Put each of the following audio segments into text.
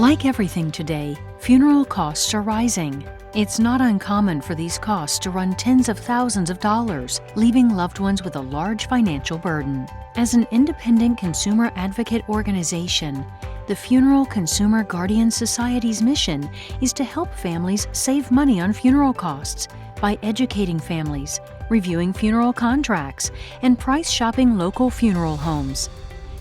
Like everything today, funeral costs are rising. It's not uncommon for these costs to run tens of thousands of dollars, leaving loved ones with a large financial burden. As an independent consumer advocate organization, the Funeral Consumer Guardian Society's mission is to help families save money on funeral costs by educating families, reviewing funeral contracts, and price shopping local funeral homes.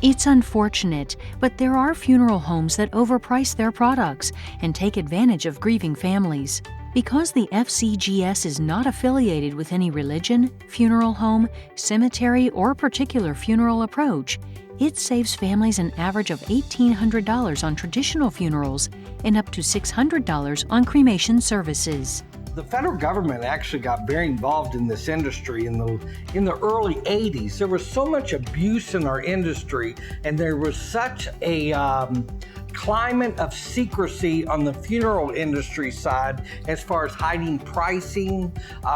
It's unfortunate, but there are funeral homes that overprice their products and take advantage of grieving families. Because the FCGS is not affiliated with any religion, funeral home, cemetery, or particular funeral approach, it saves families an average of $1,800 on traditional funerals and up to $600 on cremation services. The federal government actually got very involved in this industry in the early 80s. There was so much abuse in our industry, and there was such a climate of secrecy on the funeral industry side as far as hiding pricing,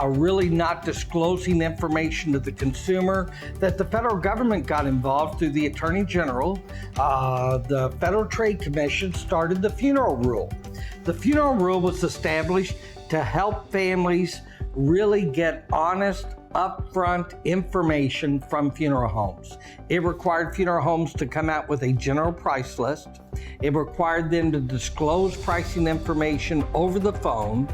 really not disclosing information to the consumer, that the federal government got involved through the Attorney General. The Federal Trade Commission started the Funeral Rule. The Funeral Rule was established to help families really get honest, upfront information from funeral homes. It required funeral homes to come out with a general price list. It required them to disclose pricing information over the phone,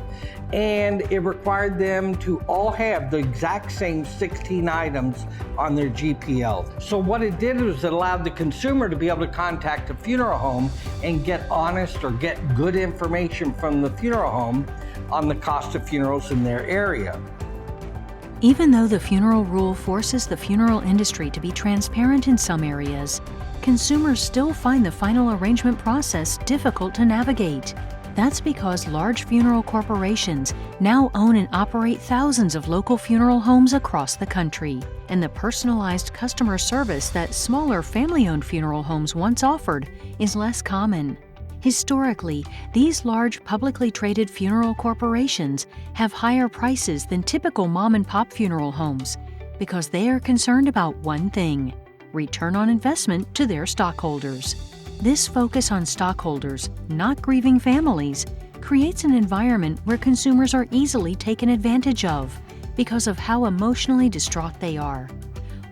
and it required them to all have the exact same 16 items on their GPL. So what it did was it allowed the consumer to be able to contact a funeral home and get honest or get good information from the funeral home on the cost of funerals in their area. Even though the Funeral Rule forces the funeral industry to be transparent in some areas, consumers still find the final arrangement process difficult to navigate. That's because large funeral corporations now own and operate thousands of local funeral homes across the country, and the personalized customer service that smaller family-owned funeral homes once offered is less common. Historically, these large publicly traded funeral corporations have higher prices than typical mom-and-pop funeral homes because they are concerned about one thing: return on investment to their stockholders. This focus on stockholders, not grieving families, creates an environment where consumers are easily taken advantage of because of how emotionally distraught they are.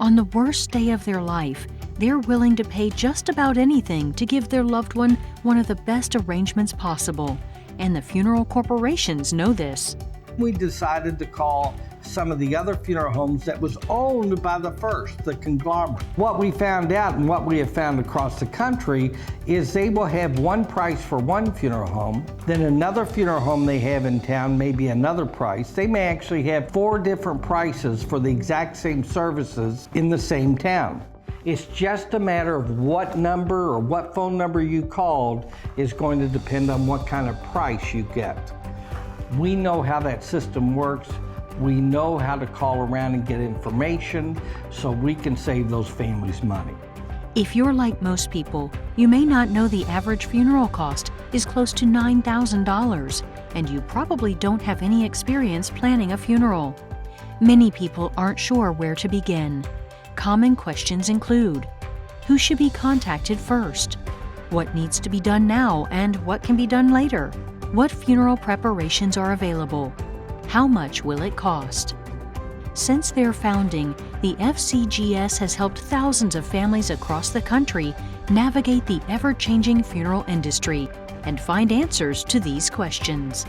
On the worst day of their life, they're willing to pay just about anything to give their loved one one of the best arrangements possible, and the funeral corporations know this. We decided to call some of the other funeral homes that was owned by the conglomerate. What we found out, and what we have found across the country, is they will have one price for one funeral home, then another funeral home they have in town may be another price. They may actually have 4 different prices for the exact same services in the same town. It's just a matter of what number or what phone number you called is going to depend on what kind of price you get. We know how that system works. We know how to call around and get information so we can save those families money. If you're like most people, you may not know the average funeral cost is close to $9,000, and you probably don't have any experience planning a funeral. Many people aren't sure where to begin. Common questions include: who should be contacted first? What needs to be done now and what can be done later? What funeral preparations are available? How much will it cost? Since their founding, the FCGS has helped thousands of families across the country navigate the ever-changing funeral industry and find answers to these questions.